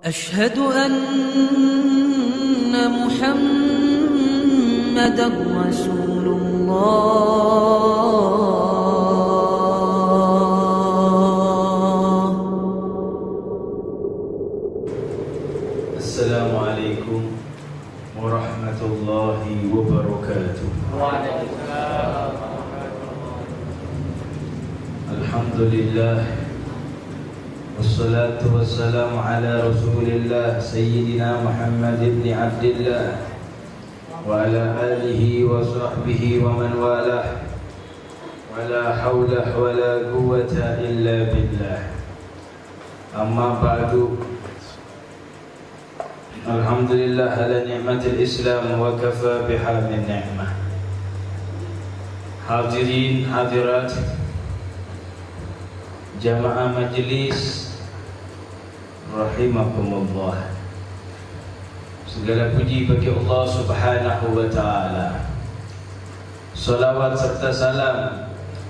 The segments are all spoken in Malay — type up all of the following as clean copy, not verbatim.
أشهد أن محمدا رسول الله. السلام عليكم ورحمة الله وبركاته. الحمد لله والصلاة والسلام على رسول الله سيدنا محمد بن عبد الله وعلى آله وصحبه ومن والاه ولا حول ولا قوة إلا بالله. أما بعد، Alhamdulillah ala ni'matil Islam wa kafa biha min ni'mah. Hadirin hadirat jamaah majlis rahimakumullah. Segala puji bagi Allah Subhanahu wa taala. Salawat serta salam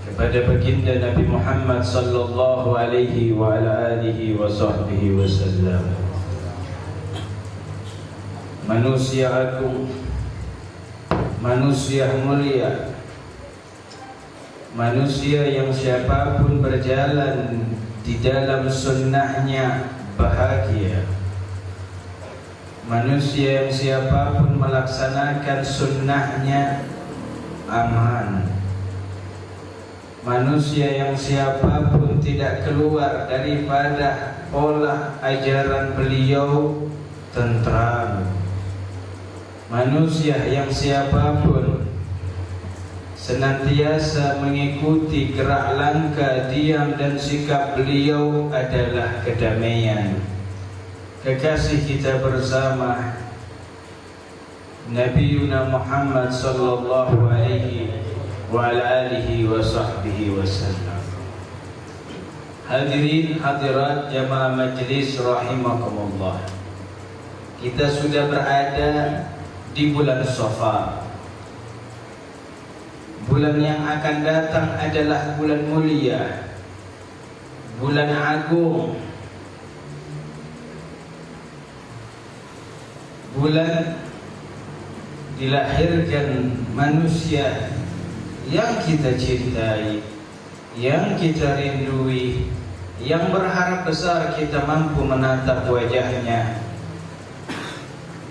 kepada baginda Nabi Muhammad sallallahu alaihi wa ala alihi wa sahbihi wasallam. Manusia agung, manusia mulia, manusia yang siapapun berjalan di dalam sunnahnya bahagia. Manusia yang siapapun melaksanakan sunnahnya aman. Manusia yang siapapun tidak keluar daripada pola ajaran beliau tentram. Manusia yang siapapun senantiasa mengikuti gerak langkah, diam dan sikap beliau adalah kedamaian. Kekasih kita bersama Nabiuna Muhammad sallallahu alaihi wa ala alihi wa sahbihi wasallam. Hadirin hadirat jamaah majlis rahimakumullah. Kita sudah berada di bulan Safar. Bulan yang akan datang adalah bulan mulia, bulan agung, bulan dilahirkan manusia yang kita cintai, yang kita rindui, yang berharap besar kita mampu menatap wajahnya.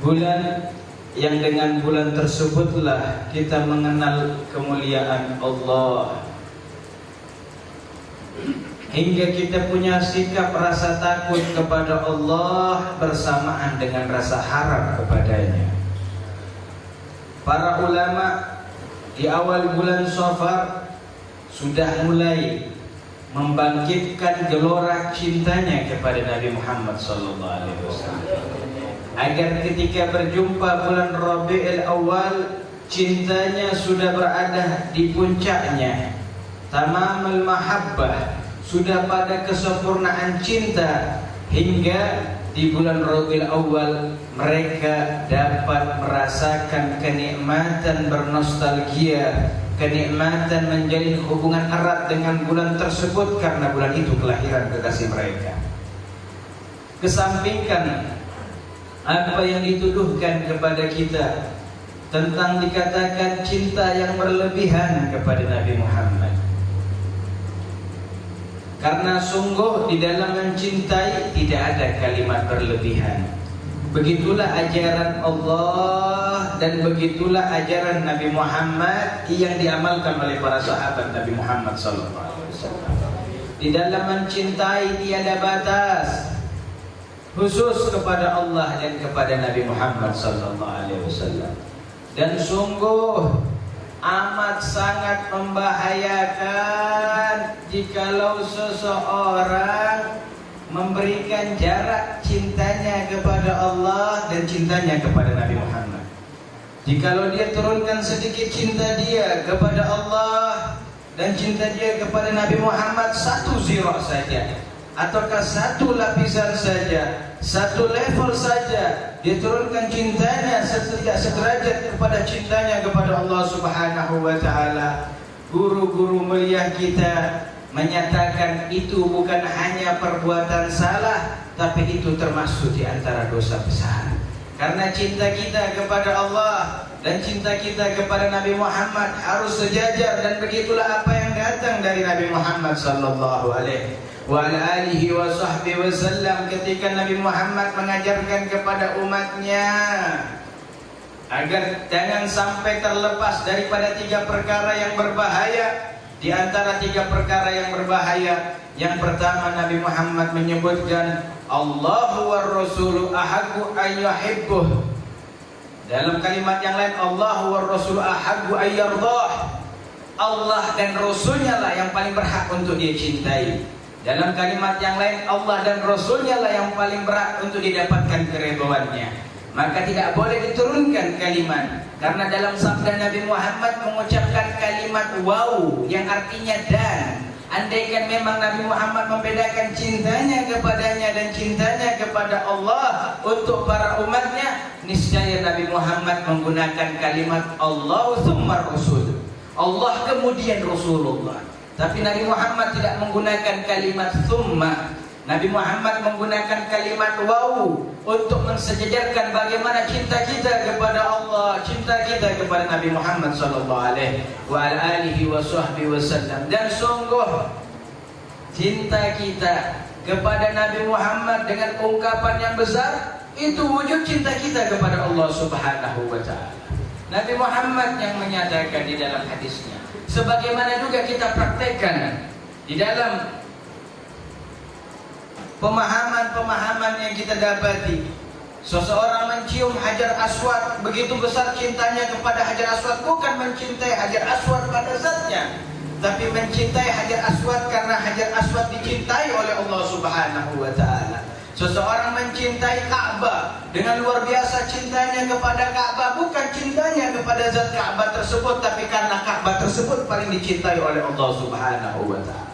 Bulan yang dengan bulan tersebutlah kita mengenal kemuliaan Allah, hingga kita punya sikap rasa takut kepada Allah bersamaan dengan rasa harap kepadanya. Para ulama di awal bulan Safar sudah mulai membangkitkan gelora cintanya kepada Nabi Muhammad SAW, agar ketika berjumpa bulan Rabiul Awal cintanya sudah berada di puncaknya, tamamul mahabbah, sudah pada kesempurnaan cinta, hingga di bulan Rabiul Awal mereka dapat merasakan kenikmatan bernostalgia, kenikmatan menjalin hubungan erat dengan bulan tersebut karena bulan itu kelahiran kekasih mereka. Kesampingkan apa yang dituduhkan kepada kita tentang dikatakan cinta yang berlebihan kepada Nabi Muhammad, karena sungguh di dalam mencintai tidak ada kalimat berlebihan. Begitulah ajaran Allah dan begitulah ajaran Nabi Muhammad yang diamalkan oleh para sahabat Nabi Muhammad SAW. Di dalam mencintai tiada batas, khusus kepada Allah dan kepada Nabi Muhammad SAW. Dan sungguh amat sangat membahayakan jikalau seseorang memberikan jarak cintanya kepada Allah dan cintanya kepada Nabi Muhammad. Jikalau dia turunkan sedikit cinta dia kepada Allah dan cinta dia kepada Nabi Muhammad satu zirah saja, ataukah satu lapisan saja, satu level saja, dia turunkan cintanya tidak sederajat kepada cintanya kepada Allah Subhanahu wa taala. Guru-guru mulia kita menyatakan itu bukan hanya perbuatan salah, tapi itu termasuk di antara dosa besar. Karena cinta kita kepada Allah dan cinta kita kepada Nabi Muhammad harus sejajar, dan begitulah apa yang datang dari Nabi Muhammad sallallahu alaihi wasallam ketika Nabi Muhammad mengajarkan kepada umatnya agar jangan sampai terlepas daripada 3 perkara yang berbahaya. Di antara 3 perkara yang berbahaya, yang pertama Nabi Muhammad menyebutkan Allahu war rasulu ahaqqu an yuhibbuh. Dalam kalimat yang lain Allahu war rasulu ahaqqu an yardah. Allah dan Rasulnya lah yang paling berhak untuk dia cintai. Dalam kalimat yang lain Allah dan Rasulnya lah yang paling berhak untuk didapatkan keridhaannya. Maka tidak boleh diturunkan kalimat, karena dalam sabda Nabi Muhammad mengucapkan kalimat waw yang artinya dan. Andaikan memang Nabi Muhammad membedakan cintanya kepadanya dan cintanya kepada Allah untuk para umatnya, niscaya Nabi Muhammad menggunakan kalimat Allah tsumma Rasul, Allah kemudian Rasulullah. Tapi Nabi Muhammad tidak menggunakan kalimat tsumma. Nabi Muhammad menggunakan kalimat waw untuk mensejajarkan bagaimana cinta kita kepada Allah, cinta kita kepada Nabi Muhammad sallallahu alaihi wasallam. Dan sungguh cinta kita kepada Nabi Muhammad dengan ungkapan yang besar itu wujud cinta kita kepada Allah Subhanahu wa taala. Nabi Muhammad yang menyatakan di dalam hadisnya, sebagaimana juga kita praktekkan di dalam pemahaman-pemahaman yang kita dapati. Seseorang mencium Hajar Aswad, begitu besar cintanya kepada Hajar Aswad, bukan mencintai Hajar Aswad pada zatnya, tapi mencintai Hajar Aswad karena Hajar Aswad dicintai oleh Allah Subhanahu wa taala. Seseorang mencintai Ka'bah dengan luar biasa cintanya kepada Ka'bah, bukan cintanya kepada zat Ka'bah tersebut, tapi karena Ka'bah tersebut paling dicintai oleh Allah Subhanahu wa taala.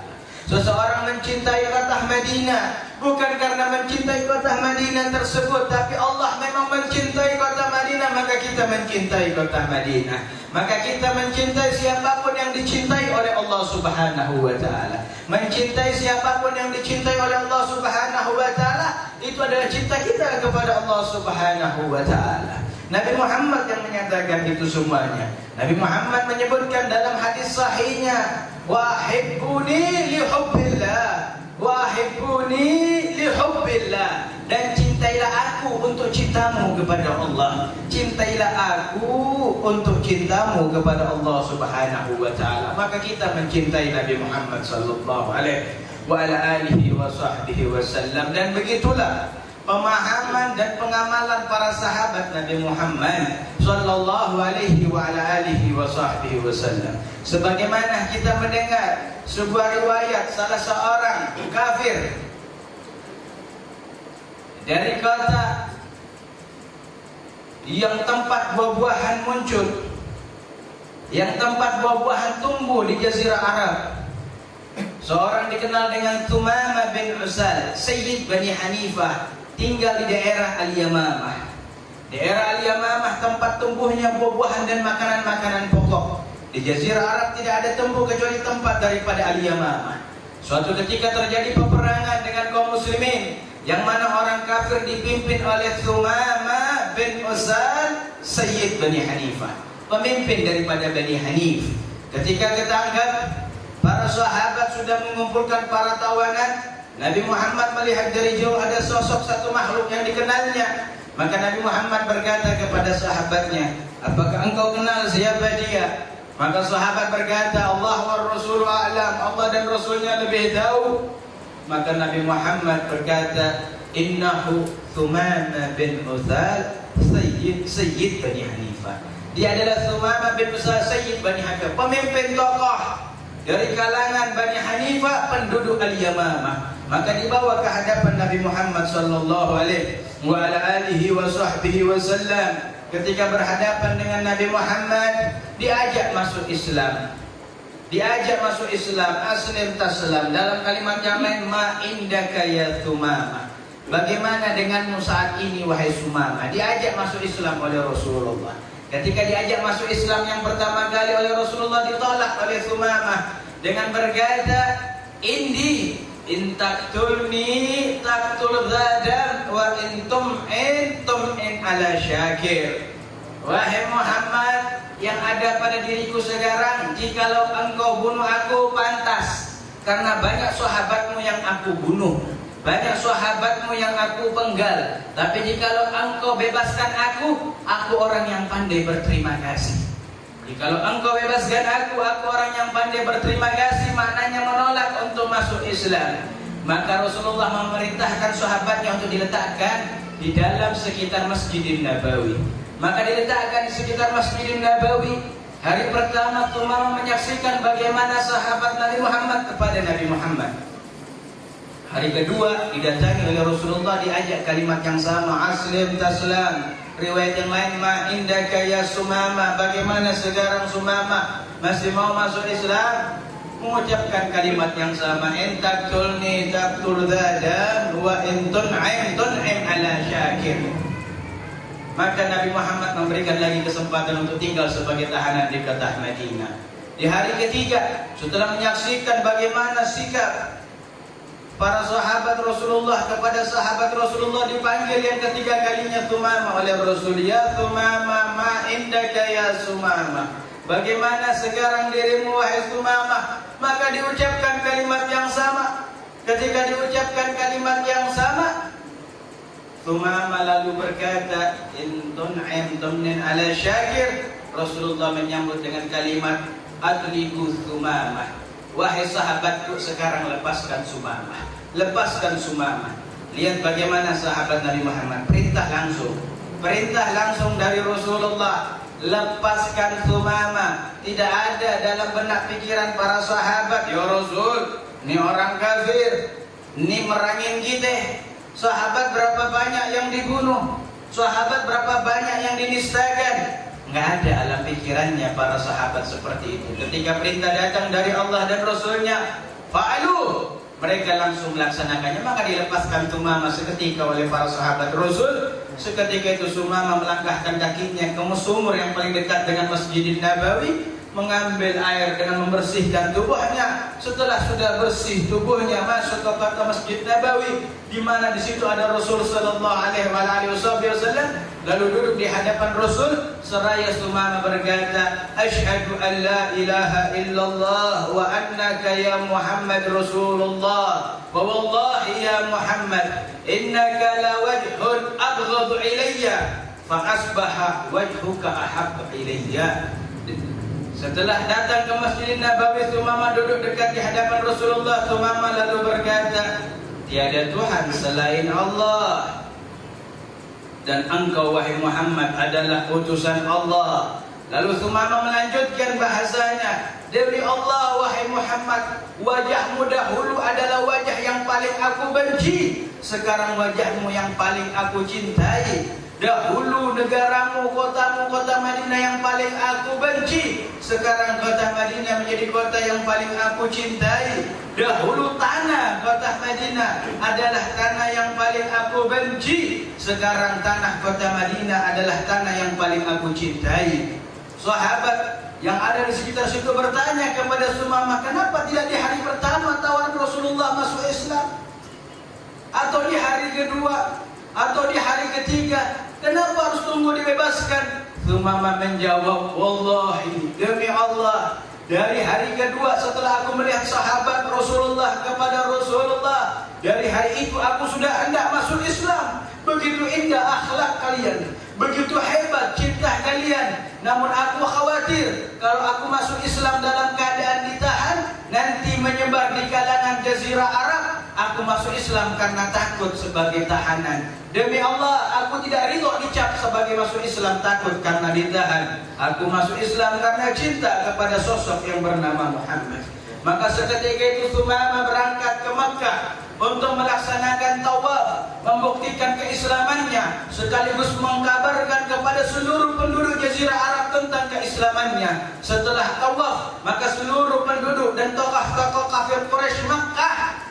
Seseorang mencintai kota Madinah bukan karena mencintai kota Madinah tersebut, tapi Allah memang mencintai kota Madinah, maka kita mencintai kota Madinah. Maka kita mencintai siapapun yang dicintai oleh Allah Subhanahu wa taala. Mencintai siapapun yang dicintai oleh Allah Subhanahu wa taala, itu adalah cinta kita kepada Allah Subhanahu wa taala. Nabi Muhammad yang menyatakan itu semuanya. Nabi Muhammad menyebutkan dalam hadis sahihnya, wahibbuni lihubbillah, wahibbuni lihubbillah, dan cintailah aku untuk cintamu kepada Allah. Cintailah aku untuk cintamu kepada Allah Subhanahu wa taala. Maka kita mencintai Nabi Muhammad sallallahu alaihi wasallam, dan begitulah pemahaman dan pengamalan para sahabat Nabi Muhammad sallallahu alaihi wasallam. Sebagaimana kita mendengar sebuah riwayat salah seorang kafir dari kota yang tempat buah-buahan muncul, yang tempat buah-buahan tumbuh di Jazirah Arab. Seorang dikenal dengan Thumamah bin Usal, Sayyid Bani Hanifah, tinggal di daerah Al-Yamamah. Daerah Al-Yamamah tempat tumbuhnya buah-buahan dan makanan-makanan pokok. Di Jazirah Arab tidak ada tumbuh kecuali tempat daripada Al-Yamamah. Suatu ketika terjadi peperangan dengan kaum muslimin, yang mana orang kafir dipimpin oleh Thumamah bin Usal, Sayyid Bani Hanifah, pemimpin daripada Bani Hanif. Ketika ketangkap, para sahabat sudah mengumpulkan para tawanan. Nabi Muhammad melihat dari jauh ada sosok satu makhluk yang dikenalnya. Maka Nabi Muhammad berkata kepada sahabatnya, apakah engkau kenal siapa dia? Maka sahabat berkata, Allah wa Rasul a'lam, Allah dan Rasulnya lebih tahu. Maka Nabi Muhammad berkata, innahu Thumamah bin Uthal Sayyid Bani Hanifah. Dia adalah Thumamah bin Uthal Sayyid Bani Hanifah, pemimpin tokoh dari kalangan Bani Hanifah, penduduk Al-Yamamah. Maka dibawa ke hadapan Nabi Muhammad sallallahu alaihi wasallam. Ketika berhadapan dengan Nabi Muhammad, diajak masuk Islam. Diajak masuk Islam, aslim taslam. Dalam kalimat yang lain, ma indaka ya Thumamah, bagaimana denganmu saat ini wahai Thumamah? Diajak masuk Islam oleh Rasulullah. Ketika diajak masuk Islam yang pertama kali oleh Rasulullah, ditolak oleh Thumamah dengan berkata, indi in taktulni taktul zadan wa intum in ala syakir. Wahai Muhammad, yang ada pada diriku sekarang, jikalau engkau bunuh aku pantas, karena banyak sahabatmu yang aku bunuh, banyak sahabatmu yang aku penggal. Tapi jikalau engkau bebaskan aku orang yang pandai berterima kasih. Jikalau engkau bebaskan aku orang yang pandai berterima kasih, maknanya menolak untuk masuk Islam. Maka Rasulullah memerintahkan sahabatnya untuk diletakkan di dalam sekitar Masjidin Nabawi. Maka diletakkan di sekitar Masjidin Nabawi. Hari pertama Thumamah menyaksikan bagaimana sahabat Nabi Muhammad kepada Nabi Muhammad. Hari kedua didatangi oleh Rasulullah, diajak kalimat yang sama, aslim taslam. Riwayat yang lain, ma indaka ya Sumamah, bagaimana sekarang Sumamah, masih mau masuk Islam? Mengucapkan kalimat yang sama, in taktulni taktul zadan wa in tun'im ala syakir. Maka Nabi Muhammad memberikan lagi kesempatan untuk tinggal sebagai tahanan di kota Madinah. Di hari ketiga, setelah menyaksikan bagaimana sikap para sahabat Rasulullah kepada sahabat Rasulullah, dipanggil yang ketiga kalinya Thumamah oleh Rasul. Ya Thumamah, ma indaka ya Sumamah, bagaimana sekarang dirimu wahai Thumamah? Maka diucapkan kalimat yang sama. Ketika diucapkan kalimat yang sama, Thumamah lalu berkata, in tun'im ala syakir. Rasulullah menyambut dengan kalimat, adliku Thumamah, wahai sahabatku, sekarang lepaskan Sumamah, lepaskan Sumamah. Lihat bagaimana sahabat Nabi Muhammad, perintah langsung dari Rasulullah, lepaskan Sumamah. Tidak ada dalam benak pikiran para sahabat, ya Rasul, ini orang kafir, ini merangin kita. Sahabat berapa banyak yang dibunuh, sahabat berapa banyak yang dinistakan. Nggak ada alam pikirannya para sahabat seperti itu. Ketika perintah datang dari Allah dan Rasulnya, fa'alu, mereka langsung melaksanakannya. Maka dilepaskan Thumamah seketika oleh para sahabat Rasul. Seketika itu Thumamah melangkahkan kakinya ke sumur yang paling dekat dengan Masjidin Nabawi, mengambil air dengan membersihkan tubuhnya. Setelah sudah bersih tubuhnya, masuk ke Masjid Nabawi, di mana di situ ada Rasul sallallahu alaihi wasallam. Lalu duduk di hadapan Rasul seraya Thumamah berkata, asyhadu an la ilaha illallah wa annaka ya Muhammad Rasulullah, wa wallahi ya Muhammad innaka la wajhun abghadu ilayya fa asbaha wajhuka ahabba ilayya. Setelah datang ke Masjid Nabawi, Thumamah duduk dekat di hadapan Rasulullah. Thumamah lalu berkata, tiada Tuhan selain Allah, dan engkau wahai Muhammad adalah utusan Allah. Lalu Thumamah melanjutkan bahasanya, demi Allah wahai Muhammad, wajahmu dahulu adalah wajah yang paling aku benci, sekarang wajahmu yang paling aku cintai. Dahulu negaramu, kotamu, kota Madinah yang paling aku benci, sekarang kota Madinah menjadi kota yang paling aku cintai. Dahulu tanah kota Madinah adalah tanah yang paling aku benci, sekarang tanah kota Madinah adalah tanah yang paling aku cintai. Sahabat yang ada di sekitar situ bertanya kepada Thumamah, kenapa tidak di hari pertama tawaran Rasulullah masuk Islam, atau di hari kedua, atau di hari ketiga? Kenapa harus tunggu dibebaskan? Thumamah menjawab, wallahi, demi Allah, dari hari kedua setelah aku melihat sahabat Rasulullah kepada Rasulullah, dari hari itu aku sudah hendak masuk Islam. Begitu indah akhlak kalian, begitu hebat cinta kalian. Namun aku khawatir kalau aku masuk Islam dalam keadaan ditahan, nanti menyebar di kalangan Jazirah Arab. Aku masuk Islam karena takut sebagai tahanan. Demi Allah, aku tidak ridho dicap sebagai masuk Islam takut karena ditahan. Aku masuk Islam karena cinta kepada sosok yang bernama Muhammad. Maka seketika itu Thumamah berangkat ke Makkah untuk melaksanakan tawaf, membuktikan keislamannya, sekaligus mengkabarkan kepada seluruh penduduk Jazirah Arab tentang keislamannya. Setelah tawaf, maka seluruh penduduk dan tokoh-tokoh kafir Quraisy Makkah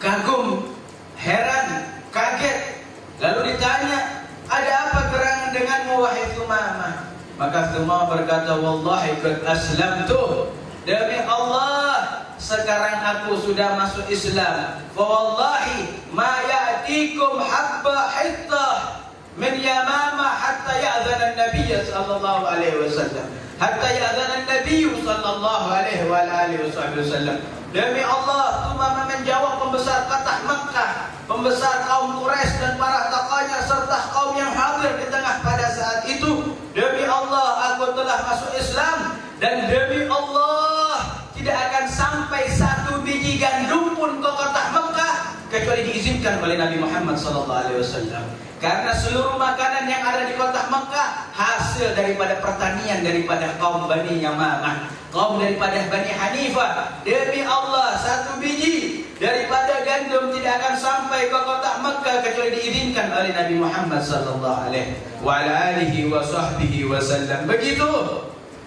kagum, heran, kaget. Lalu ditanya, ada apa gerangan denganmu wahai Thumamah? Maka Thumamah berkata, wallahi qad aslamtu, demi Allah sekarang aku sudah masuk Islam. Fa wallahi ma ya'tikum habba hittah min Yamama hatta ya'zana an-nabiy sallallahu alaihi wasallam. Hatta ya'zana an-nabiy sallallahu alaihi wa alihi wasallam. Demi Allah, Tumama menjawab pembesar Fatah Makkah, pembesar kaum Quraisy dan para tokohnya serta kaum yang hadir di tengah pada saat itu. Demi Allah, aku telah masuk Islam, dan demi Allah tidak akan sampai satu biji gandum pun ke kota Mekah kecuali diizinkan oleh Nabi Muhammad SAW. Karena seluruh makanan yang ada di kota Mekah hasil daripada pertanian daripada kaum Bani Yamamah, kaum daripada Bani Hanifah. Demi Allah, satu biji daripada gandum tidak akan sampai ke kota Mekah kecuali diizinkan oleh Nabi Muhammad SAW. Begitu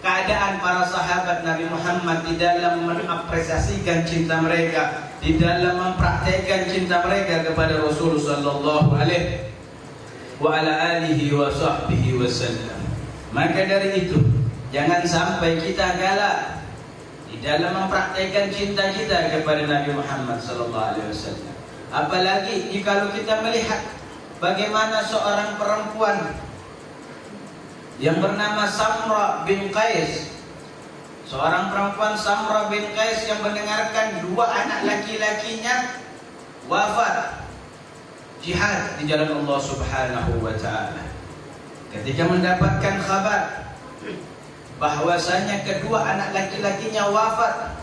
keadaan para sahabat Nabi Muhammad di dalam mengapresiasikan cinta mereka, di dalam mempraktekkan cinta mereka kepada Rasul sallallahu alaihi wasallam. Maka dari itu, jangan sampai kita galak di dalam mempraktekkan cinta kita kepada Nabi Muhammad sallallahu alaihi wasallam. Apalagi jika kita melihat bagaimana seorang perempuan yang bernama Samra bin Qais, seorang perempuan Samra bin Qais yang mendengarkan dua anak laki-lakinya wafat jihad di jalan Allah Subhanahu wa taala. Ketika mendapatkan kabar bahwasanya kedua anak laki-lakinya wafat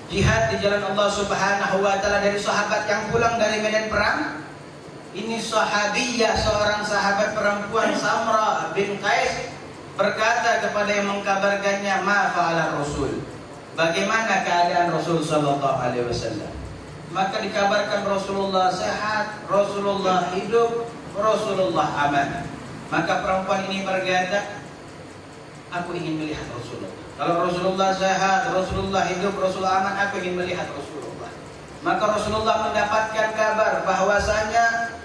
jihad di jalan Allah Subhanahu wa taala dari sahabat yang pulang dari medan perang, ini sahabiyah, seorang sahabat perempuan Samra bin Qais berkata kepada yang mengkabarkannya, ma fa'ala Rasul, bagaimana keadaan Rasul sallallahu alaihi wasallam? Maka dikabarkan Rasulullah sehat, Rasulullah hidup, Rasulullah aman. Maka perempuan ini berkata, aku ingin melihat Rasulullah. Kalau Rasulullah sehat, Rasulullah hidup, Rasulullah aman, aku ingin melihat Rasulullah. Maka Rasulullah mendapatkan kabar bahwasanya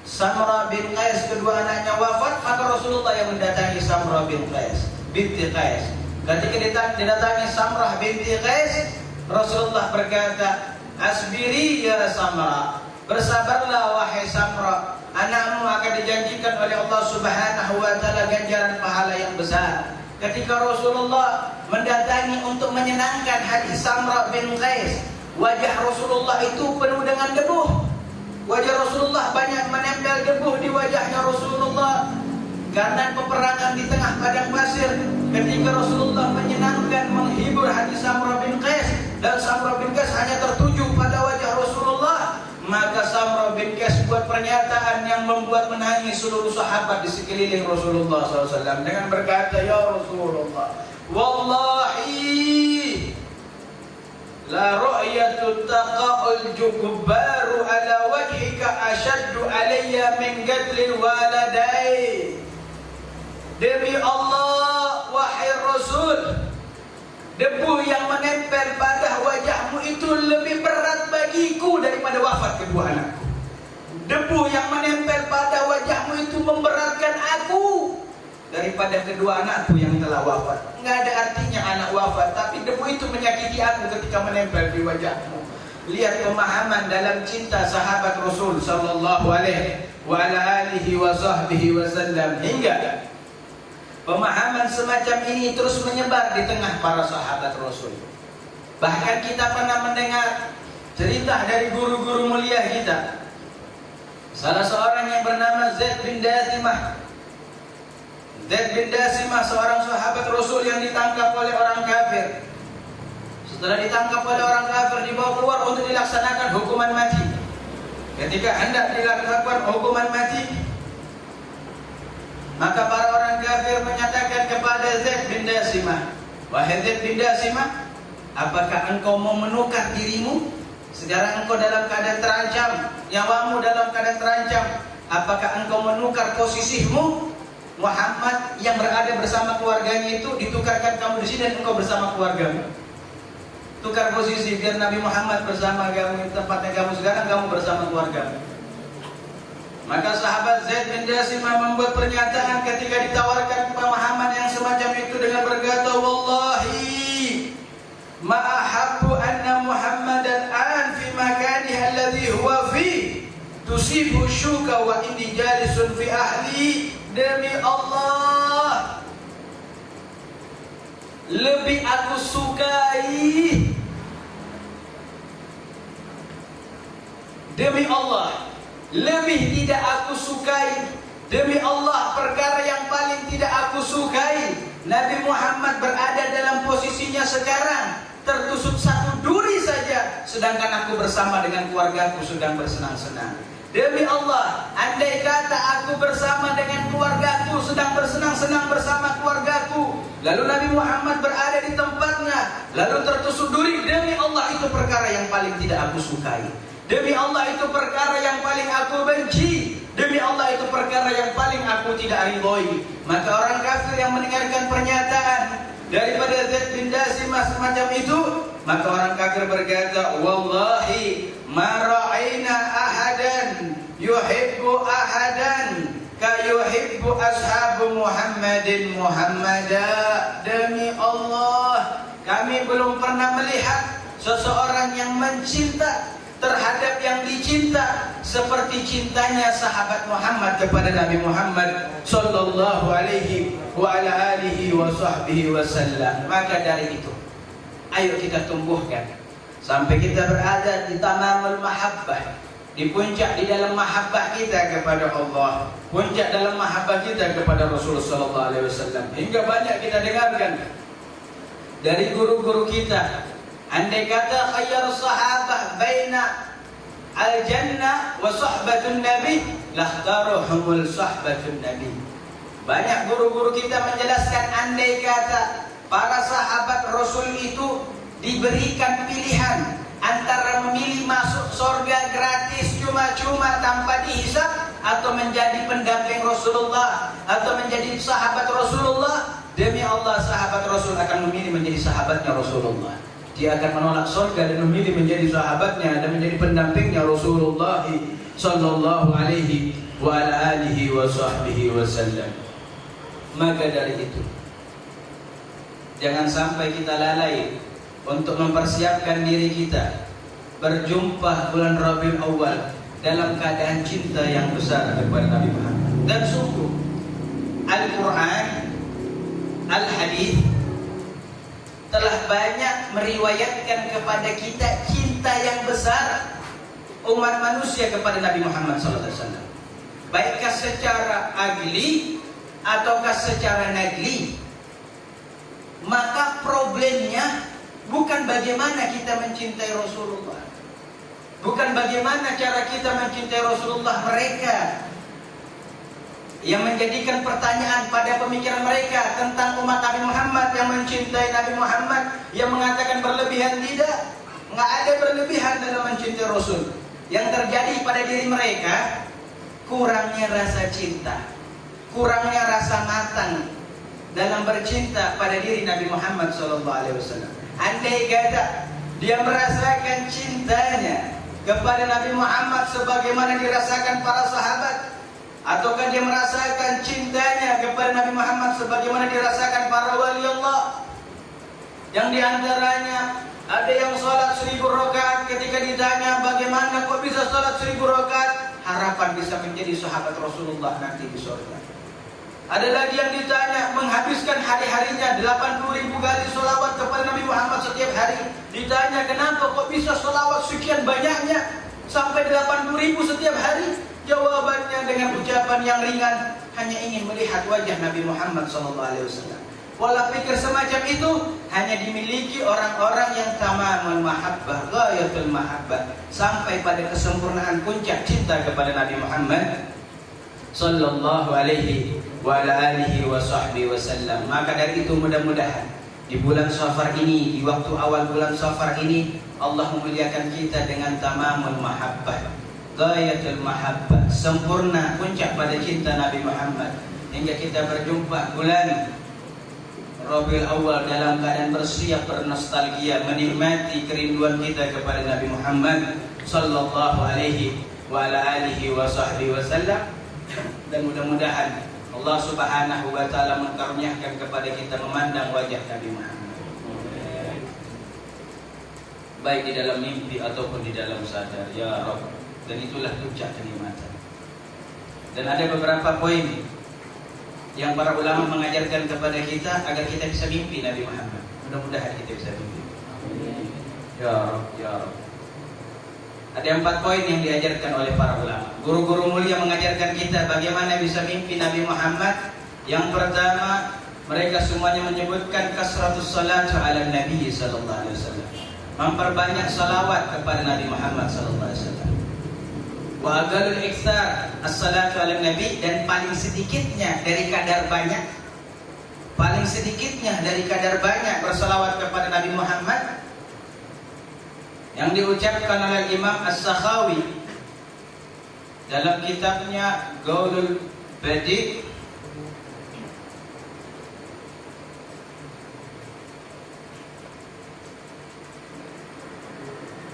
Samra bin Qais kedua anaknya wafat, maka Rasulullah yang mendatangi Samra bin Qais binti Qais. Ketika didatangi Samrah binti Qais, Rasulullah berkata, asbiri ya Samra, bersabarlah wahai Samra, anakmu akan dijanjikan oleh Allah Subhanahu wa taala ganjaran pahala yang besar. Ketika Rasulullah mendatangi untuk menyenangkan hati Samra bin Qais, wajah Rasulullah itu penuh dengan debu. Wajah Rasulullah banyak menempel debu di wajahnya Rasulullah karena peperangan di tengah padang pasir. Ketika Rasulullah menyenangkan, menghibur hati Samra bin Qais, dan Samra bin Qais hanya tertuju pada wajah Rasulullah, maka Samra bin Qais buat pernyataan yang membuat menangis seluruh sahabat di sekeliling Rasulullah SAW dengan berkata, ya Rasulullah, wallahi la ru'yatu taqa'ul jukbaru ala wajhika ashaddu alayya min qadlil waladai. Demi Allah, wahai Rasul, debu yang menempel pada wajahmu itu lebih berat bagiku daripada wafat kedua anakku. Debu yang menempel pada wajahmu itu memberatkan aku daripada kedua anakku yang telah wafat. Enggak ada artinya anak wafat, tapi debu itu menyakiti aku ketika menempel di wajahmu. Lihat pemahaman dalam cinta sahabat Rasul sallallahu alaihi wasallam, hingga pemahaman semacam ini terus menyebar di tengah para sahabat Rasul. Bahkan kita pernah mendengar cerita dari guru-guru mulia kita. Salah seorang yang bernama Zaid bin Dathimah. Zaid bin Dathimah seorang sahabat Rasul yang ditangkap oleh orang kafir. Setelah ditangkap oleh orang kafir, dibawa keluar untuk dilaksanakan hukuman mati. Ketika hendak dilakukan hukuman mati, maka para orang kafir menyatakan kepada Zaid bin Dathimah, wahai Zaid bin Dathimah, apakah engkau mau menukar dirimu? Sekarang engkau dalam keadaan terancam, nyawamu dalam keadaan terancam. Apakah engkau menukar posisimu? Muhammad yang berada bersama keluarganya itu ditukarkan kamu di sini dan engkau bersama keluargamu. Tukar posisi, biar Nabi Muhammad bersama kamu, tempatnya kamu sekarang, kamu bersama keluargamu. Maka sahabat Zaid bin Dathimah membuat pernyataan ketika ditawarkan pemahaman yang semacam itu dengan berkata, wallahi ma ahabbu anna usibhu syuka wa inni jalisun fi ahli. Demi Allah, lebih aku sukai, demi Allah, lebih tidak aku sukai, demi Allah, perkara yang paling tidak aku sukai, Nabi Muhammad berada dalam posisinya sekarang tertusuk satu duri saja, sedangkan aku bersama dengan keluargaku sedang bersenang-senang. Demi Allah, andai kata aku bersama dengan keluargaku sedang bersenang-senang bersama keluargaku, lalu Nabi Muhammad berada di tempatnya, lalu tertusuk duri, demi Allah itu perkara yang paling tidak aku sukai. Demi Allah itu perkara yang paling aku benci. Demi Allah itu perkara yang paling aku tidak ridhoi. Maka orang kafir yang mendengarkan pernyataan daripada Zaid bin Dasimah semacam itu, maka orang kafir berkata, wallahi ma ra'ayna ahadan yuhibbu ahadan ka yuhibbu ashabu Muhammadin Muhammada. Demi Allah, kami belum pernah melihat seseorang yang mencinta terhadap yang dicinta seperti cintanya sahabat Muhammad kepada Nabi Muhammad sallallahu alaihi wa ala alihi wa sahbihi wasallam. Maka dari itu, ayo kita tumbuhkan sampai kita berada di tamamul mahabbah, di puncak di dalam mahabbah kita kepada Allah, puncak dalam mahabbah kita kepada Rasulullah sallallahu alaihi wasallam. Hingga banyak kita dengarkan dari guru-guru kita, andai kata khayyar sahabah baina al-jannah wa sahbatun nabi lakhtaruhumul sahbatun nabi. Banyak guru-guru kita menjelaskan, andai kata para sahabat Rasul itu diberikan pilihan antara memilih masuk surga gratis cuma-cuma tanpa dihisab, atau menjadi pendamping Rasulullah, atau menjadi sahabat Rasulullah, demi Allah sahabat Rasul akan memilih menjadi sahabatnya Rasulullah. Dia akan menolak surga dan memilih menjadi sahabatnya dan menjadi pendampingnya Rasulullah sallallahu alaihi wa ala alihi wa sahbihi wasallam. Maka dari itu, jangan sampai kita lalai untuk mempersiapkan diri kita berjumpa bulan Rabiul Awal dalam keadaan cinta yang besar kepada Nabi Muhammad. Dan sungguh Al-Quran, Al-Hadis telah banyak meriwayatkan kepada kita cinta yang besar umat manusia kepada Nabi Muhammad SAW, baikkah secara agli ataukah secara nagli. Maka problemnya bukan bagaimana kita mencintai Rasulullah, bukan bagaimana cara kita mencintai Rasulullah. Mereka yang menjadikan pertanyaan pada pemikiran mereka tentang umat Nabi Muhammad yang mencintai Nabi Muhammad, yang mengatakan berlebihan. Tidak, nggak ada berlebihan dalam mencintai Rasul. Yang terjadi pada diri mereka kurangnya rasa cinta, kurangnya rasa matang dalam bercinta pada diri Nabi Muhammad SAW. Andai kata dia merasakan cintanya kepada Nabi Muhammad sebagaimana dirasakan para sahabat, ataukah dia merasakan cintanya kepada Nabi Muhammad sebagaimana dirasakan para wali Allah, yang diantaranya ada yang sholat 1000 rakaat, ketika ditanya bagaimana kok bisa sholat 1000 rakaat, harapan bisa menjadi sahabat Rasulullah nanti di surga. Ada lagi yang ditanya menghabiskan hari-harinya 80.000 kali sholawat kepada Nabi Muhammad setiap hari. Ditanya kenapa kok bisa sholawat sekian banyaknya sampai 80.000 setiap hari. Jawabannya dengan ucapan yang ringan, hanya ingin melihat wajah Nabi Muhammad SAW. Pola pikir semacam itu hanya dimiliki orang-orang yang tamamul mahabbah, ghayatul mahabbah, sampai pada kesempurnaan puncak cinta kepada Nabi Muhammad sallallahu alaihi wa ala alihi wa sahbihi wasallam. Maka dari itu mudah-mudahan di bulan Safar ini, di waktu awal bulan Safar ini, Allah memuliakan kita dengan tamamul mahabbah, ghayatul mahabbah, sempurna puncak pada cinta Nabi Muhammad, hingga kita berjumpa bulan Rabiul Awal dalam keadaan bersiap, bernostalgia, menikmati kerinduan kita kepada Nabi Muhammad sallallahu alaihi wa ala alihi wa sahbihi wasallam. Dan mudah-mudahan Allah Subhanahu wa taala mengkaruniakan kepada kita memandang wajah Nabi Muhammad, baik di dalam mimpi ataupun di dalam sadar. Ya Rabb, dan itulah puncak kenikmatan. Dan ada beberapa poin yang para ulama mengajarkan kepada kita agar kita bisa mimpi Nabi Muhammad. Mudah-mudahan kita bisa mimpi. Ya Rabb, ya Rabb. Ada 4 poin yang diajarkan oleh para ulama. Guru-guru mulia mengajarkan kita bagaimana bisa mimpi Nabi Muhammad. Yang pertama, mereka semuanya menyebutkan kasratus salatu ala Nabi sallallahu alaihi wasallam. Memperbanyak salawat kepada Nabi Muhammad sallallahu alaihi wasallam. Wa aqallul iktsar as-salatu ala Nabi, dan paling sedikitnya dari kadar banyak, paling sedikitnya dari kadar banyak bersalawat kepada Nabi Muhammad yang diucapkan oleh Imam As-Sakhawi dalam kitabnya Qaulul Badi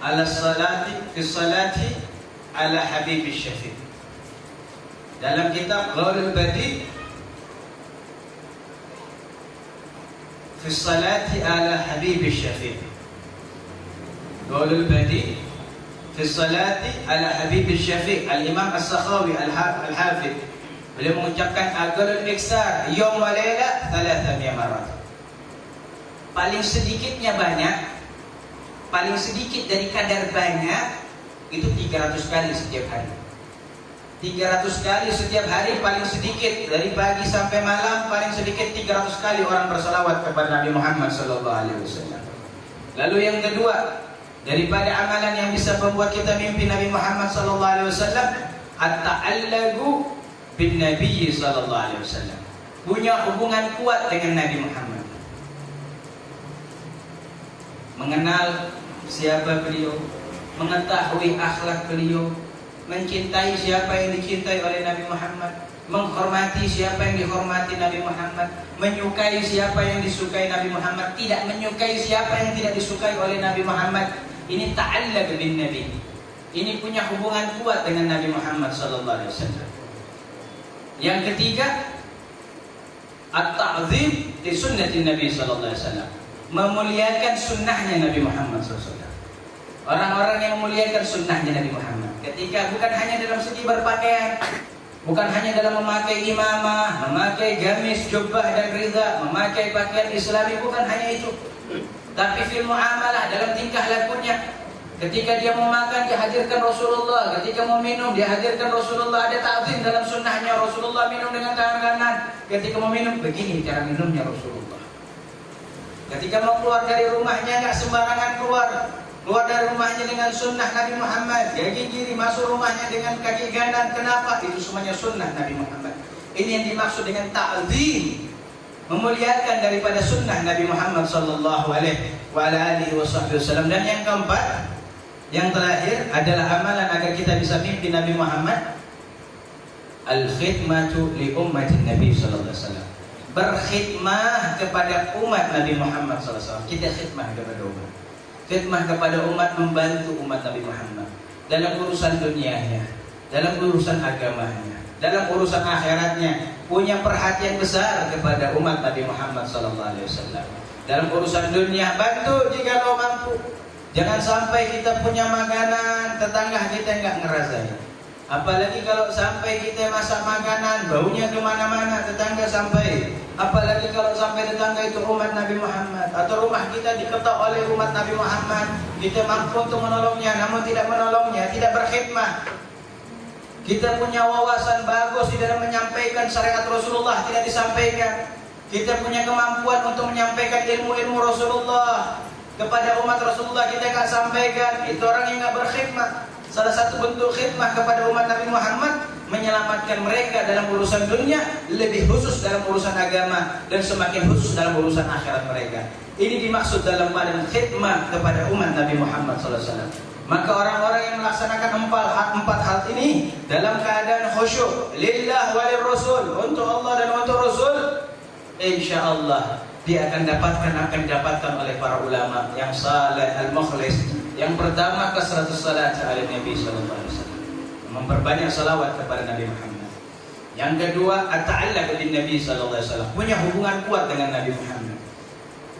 ala salati fi salati ala Habib Syafiq. Dalam kitab Qaulul Badi fi salati ala Habib Syafiq. Qaulul Badi fi salati ala Habib Syafiq. Al-Imam As-Sakhawi Al-Hafidh, beliau mengucapkan aqallul iksar yawm wa laila 300 marat. Paling sedikitnya banyak, paling sedikit dari kadar banyak itu 300 kali setiap hari. 300 kali setiap hari paling sedikit, dari pagi sampai malam paling sedikit 300 kali orang bersalawat kepada Nabi Muhammad sallallahu alaihi wasallam. Lalu yang kedua, daripada amalan yang bisa membuat kita mimpi Nabi Muhammad sallallahu alaihi wasallam, at-ta'allaqu bin Nabi sallallahu alaihi wasallam. Punya hubungan kuat dengan Nabi Muhammad. Mengenal siapa beliau, mengetahui akhlak beliau, mencintai siapa yang dicintai oleh Nabi Muhammad, menghormati siapa yang dihormati Nabi Muhammad, menyukai siapa yang disukai Nabi Muhammad, tidak menyukai siapa yang tidak disukai oleh Nabi Muhammad. Ini ta'allaq bin Nabi. Ini punya hubungan kuat dengan Nabi Muhammad sallallahu alaihi wasallam. Yang ketiga, at-ta'zim li sunnati Nabi sallallahu alaihi wasallam. Memuliakan sunnahnya Nabi Muhammad sallallahu alaihi wasallam. Orang-orang yang memuliakan sunnahnya Nabi Muhammad, ketika bukan hanya dalam segi berpakaian, bukan hanya dalam memakai imamah, memakai gamis, jubbah dan ridha, memakai pakaian Islami, bukan hanya itu. Tapi fil muamalah, dalam tingkah lakunya. Ketika dia mau makan, dihadirkan Rasulullah. Ketika mau minum, dihadirkan Rasulullah. Ada ta'zim dalam sunnahnya. Rasulullah minum dengan tangan kanan. Ketika mau minum, begini cara minumnya Rasulullah. Ketika mau keluar dari rumahnya, nggak sembarangan keluar. Keluar dari rumahnya dengan sunnah Nabi Muhammad. Kaki kiri, masuk rumahnya dengan kaki kanan. Kenapa? Itu semuanya sunnah Nabi Muhammad. Ini yang dimaksud dengan ta'zim, memuliakan daripada sunnah Nabi Muhammad sallallahu alaihi wasallam. Dan yang keempat, yang terakhir adalah amalan agar kita bisa mimpi Nabi Muhammad, al-khidmatu li ummati Nabi sallallahu alaihi wasallam. Berkhidmah kepada umat Nabi Muhammad sallallahu alaihi wasallam. Kita khidmah kepada umat. Khidmah kepada umat, membantu umat Nabi Muhammad dalam urusan dunianya, dalam urusan agamanya, dalam urusan akhiratnya. Punya perhatian besar kepada umat Nabi Muhammad SAW. Dalam urusan dunia, bantu jika lo mampu. Jangan sampai kita punya makanan, tetangga kita nggak ngerasain. Apalagi kalau sampai kita masak makanan, baunya kemana-mana, tetangga sampai. Apalagi kalau sampai tetangga itu umat Nabi Muhammad, atau rumah kita diketok oleh umat Nabi Muhammad, kita mampu untuk menolongnya, namun tidak menolongnya, tidak berkhidmah. Kita punya wawasan bagus di dalam menyampaikan syariat Rasulullah, tidak disampaikan. Kita punya kemampuan untuk menyampaikan ilmu-ilmu Rasulullah kepada umat Rasulullah, kita nggak sampaikan. Itu orang yang nggak berkhidmah. Salah satu bentuk khidmah kepada umat Nabi Muhammad, menyelamatkan mereka dalam urusan dunia, lebih khusus dalam urusan agama, dan semakin khusus dalam urusan akhirat mereka. Ini dimaksud dalam badan khidmah kepada umat Nabi Muhammad SAW. Maka orang-orang yang melaksanakan empat hal ini dalam keadaan khusyuk lillah walil rasul, untuk Allah dan untuk Rasul, insyaallah dia akan didapatkan oleh para ulama yang saleh al-mukhlis. Yang pertama, kasratus salat ala Nabi sallallahu alaihi wasallam, memperbanyak salawat kepada Nabi Muhammad. Yang kedua, at-ta'allaq bin Nabi sallallahu alaihi wasallam, punya hubungan kuat dengan Nabi Muhammad.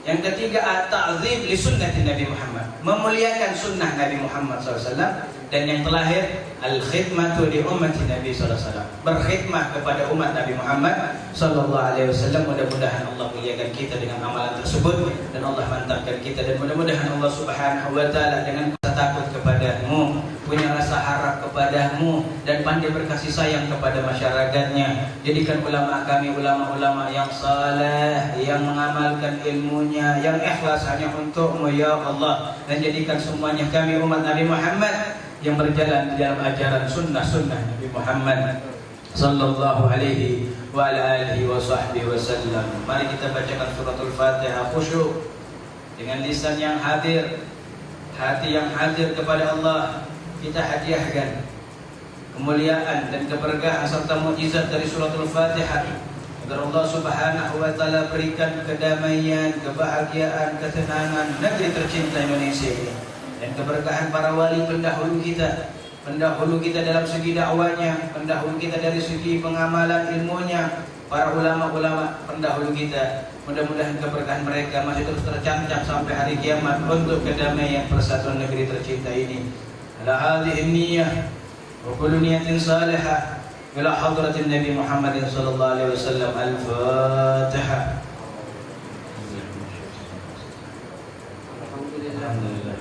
Yang ketiga, at-ta'zim li sunnati Nabi Muhammad, memuliakan sunnah Nabi Muhammad SAW. Dan yang terakhir, al-khidmatu li ummati Nabi sallallahu alaihi wasallam. Berkhidmat kepada umat Nabi Muhammad sallallahu alaihi wasallam. Mudah-mudahan Allah muliakan kita dengan amalan tersebut dan Allah mantapkan kita, dan mudah-mudahan Allah Subhanahu wa taala dengan rasa takut kepadamu, punya rasa harap kepadamu, dan pandai berkasih sayang kepada masyarakatnya. Jadikan ulama kami ulama-ulama yang saleh, yang mengamalkan ilmunya, yang ikhlas hanya untukmu ya Allah. Dan jadikan semuanya kami umat Nabi Muhammad yang berjalan di dalam ajaran sunnah-sunnah Nabi Muhammad sallallahu alaihi wa ala alihi wa sahbihi wasallam. Mari kita bacakan suratul Fatihah khusyuk dengan lisan yang hadir, hati yang hadir kepada Allah. Kita hadiahkan kemuliaan dan keberkahan serta mukjizat dari suratul Fatihah agar Allah Subhanahu wa taala berikan kedamaian, kebahagiaan, ketenangan negeri tercinta Indonesia ini, dan keberkahan para wali pendahulu kita dalam segi dakwanya, pendahulu kita dari segi pengamalan ilmunya, para ulama-ulama pendahulu kita. Mudah-mudahan keberkahan mereka masih terus tercancap sampai hari kiamat untuk kedamaian persatuan negeri tercinta ini. Ala hadhihi niyyah wa kullu niyatin salihah ila hadratin Nabi Muhammad sallallahu alaihi wasallam. Al-Fatihah. Alhamdulillah.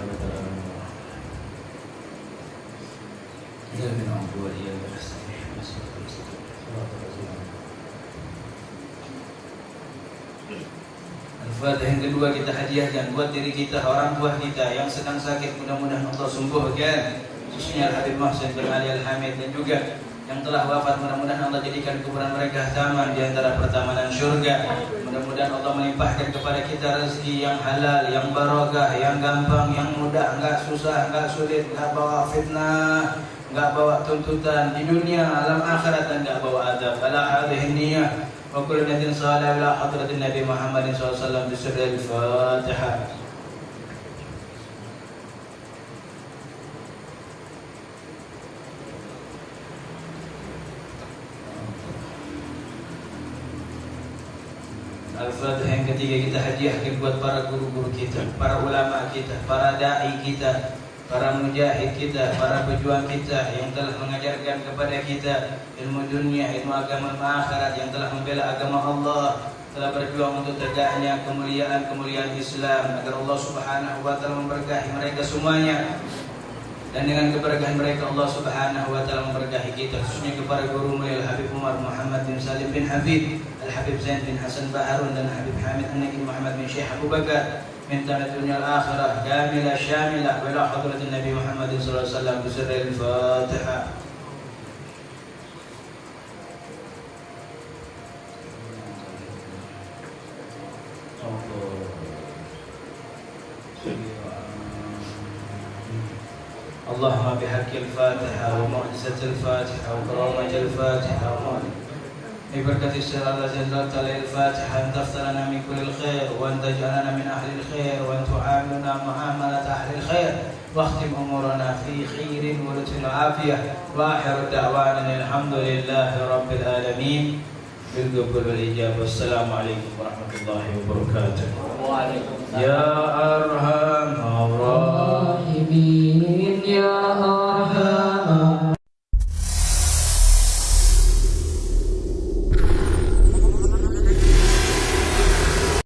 Al-Fatihah yang kedua kita hadiahkan buat diri kita, orang tua kita yang sedang sakit, mudah-mudahan Allah sembuhkan, khususnya Al-Habib Muhsin bin Ali Al-Hamid, dan juga yang telah wafat, mudah-mudahan Allah jadikan kuburan mereka taman di antara pertamanan syurga. Mudah-mudahan Allah melimpahkan kepada kita rezeki yang halal, yang barokah, yang gampang, yang mudah, enggak susah, enggak sulit, enggak bawa fitnah, enggak bawa tuntutan di dunia, alam akhirat, dan enggak bawa adab. Ala hadhihi niyyah wa kullu niyatin salihah ila hadratin Nabi Muhammad sallallahu alaihi wasallam bi sirril Fatihah. Al-Fatihah yang ketiga kita hadiahkan buat para guru-guru kita, para ulama kita, para da'i kita, para mujahid kita, para pejuang kita yang telah mengajarkan kepada kita ilmu dunia, ilmu agama akhirat, yang telah membela agama Allah, telah berjuang untuk tegaknya kemuliaan Islam, agar Allah Subhanahu wa taala memberkahi mereka semuanya. Dan dengan keberkahan mereka Allah Subhanahu wa taala memberkahi kita, khususnya kepada guru mulia Al-Habib Umar Muhammad bin Salim bin Habib, Al-Habib Zain bin Hasan Baharun, dan Habib Hamid An-Naqi Muhammad bin Syekh Abu Bakar min tanat dunia al-akhirah kamilah syamilah wa ila hadratin Nabi Muhammad sallallahu alaihi wasallam bi sirril Fatihah. اللهم بحق الفاتحة ومعجزة الفاتحة وكرامة الفاتحة ببركة الشهادة التي أنزلت الفاتحة أن تفتح لنا من كل الخير، وأن تجعلنا من أهل الخير، وأن تعاملنا معاملة أهل الخير، واختم أمورنا في خير ولطف العافية، وآخر دعوانا الحمد لله رب العالمين بالقبول والإجابة. والسلام عليكم ورحمة الله وبركاته. Waalaikumsalam. يا